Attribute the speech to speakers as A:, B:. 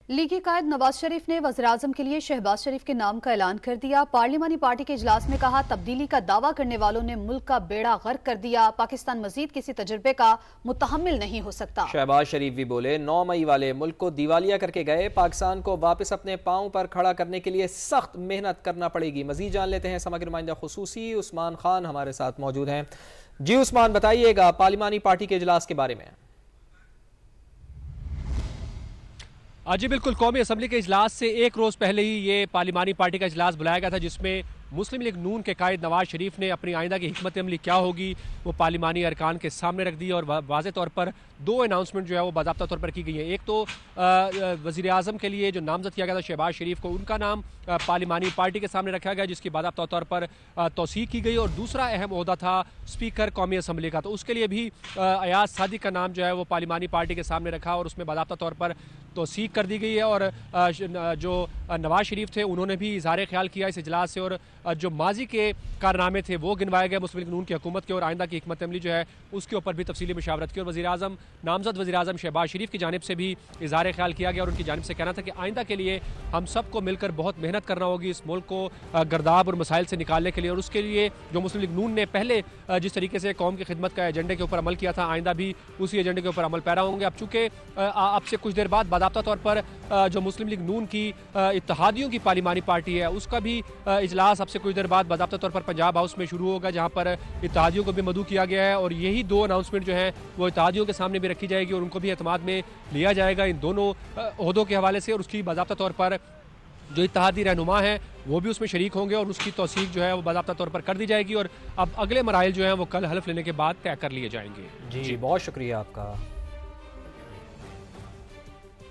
A: लीगी कायद नवाज शरीफ ने वज़ीर-ए-आज़म के लिए शहबाज शरीफ के नाम का ऐलान कर दिया। पार्लिमानी पार्टी के इजलास में कहा, तब्दीली का दावा करने वालों ने मुल्क का बेड़ा गर्क कर दिया। पाकिस्तान मजीद किसी तजुर्बे का मुतहम्मिल नहीं हो सकता।
B: शहबाज शरीफ भी बोले, 9 मई वाले मुल्क को दिवालिया करके गए। पाकिस्तान को वापस अपने पांव पर खड़ा करने के लिए सख्त मेहनत करना पड़ेगी। मजीद जान लेते हैं समा के नुमाइंदा खुसूसी उस्मान खान हमारे साथ मौजूद हैं। जी उस्मान, बताइएगा पार्लिमानी पार्टी के इजलास के बारे में।
C: जी बिल्कुल, कौमी असम्बली के इजलास से एक रोज़ पहले ही ये पार्लिमानी पार्टी का इजलास बुलाया गया था, जिसमें मुस्लिम लीग नून के कायद नवाज शरीफ ने अपनी आइंदा की हिकमत अमली क्या होगी वो पार्लिमानी अरकान के सामने रख दी। और वाज़े तौर पर दो अनाउंसमेंट जो है वो बाज़ाब्ता तौर पर की गई है। एक तो वज़ीर आज़म के लिए जो नामज़द किया गया था शहबाज शरीफ को, उनका नाम पार्लिमानी पार्टी के सामने रखा गया, जिसकी बाज़ाब्ता तौर पर तौसीक की गई। और दूसरा अहम ओहदा था स्पीकर कौमी असम्बली का, तो उसके लिए भी अयाज सादिक का नाम जो है वो पार्लिमानी पार्टी के सामने रखा और उसमें बाज़ाब्ता तौर पर तौसीक कर दी गई है। और जो नवाज शरीफ थे उन्होंने भी इज़हार ख्याल किया इस इजलास से, और जो माजी के कारनामे थे वो गिनवाए गए मुस्लिम लीग नून की हुकूमत के, और आइंदा की हिकमत अमली जो है उसके ऊपर भी तफसीली मुशावरत की। और वज़ीर-ए-आज़म नामज़द वज़ीर-ए-आज़म शहबाज शरीफ की जानिब से भी इज़हार ख्याल किया गया, और उनकी जानिब से कहना था कि आइंदा के लिए हम सबको मिलकर बहुत मेहनत करना होगी इस मुल्क को गर्दाब और मसाइल से निकालने के लिए। और उसके लिए जो मुस्लिम लीग नून ने पहले जिस तरीके से कौम की खिदमत का एजेंडे के ऊपर अमल किया था, आइंदा भी उसी एजेंडे के ऊपर अमल पैरा होंगे। अब चूँकि अब से कुछ देर बाद बाज़ाब्ता तौर पर जो मुस्लिम लीग नून की इत्तेहादियों की पार्लिमानी पार्टी है उसका भी इजलास अब से कुछ देर बाद बाज़ाब्ता तौर पर पंजाब हाउस में शुरू होगा, जहाँ पर इत्तेहादियों को भी मदऊ किया गया है। और यही दो अनाउंसमेंट जो है वो इत्तेहादियों के सामने भी रखी जाएगी और उनको भी एतमाद में लिया जाएगा इन दोनों ओहदों के हवाले से। और उसकी बाज़ाब्ता तौर पर जो इत्तेहादी रहनुमा है वो भी उसमें शरीक होंगे और उसकी तौसीक जो है वो बाज़ाब्ता तौर पर कर दी जाएगी। और अब अगले मराइल जो है वो कल हल्फ लेने के बाद तय कर लिए जाएंगे।
B: जी बहुत शुक्रिया आपका।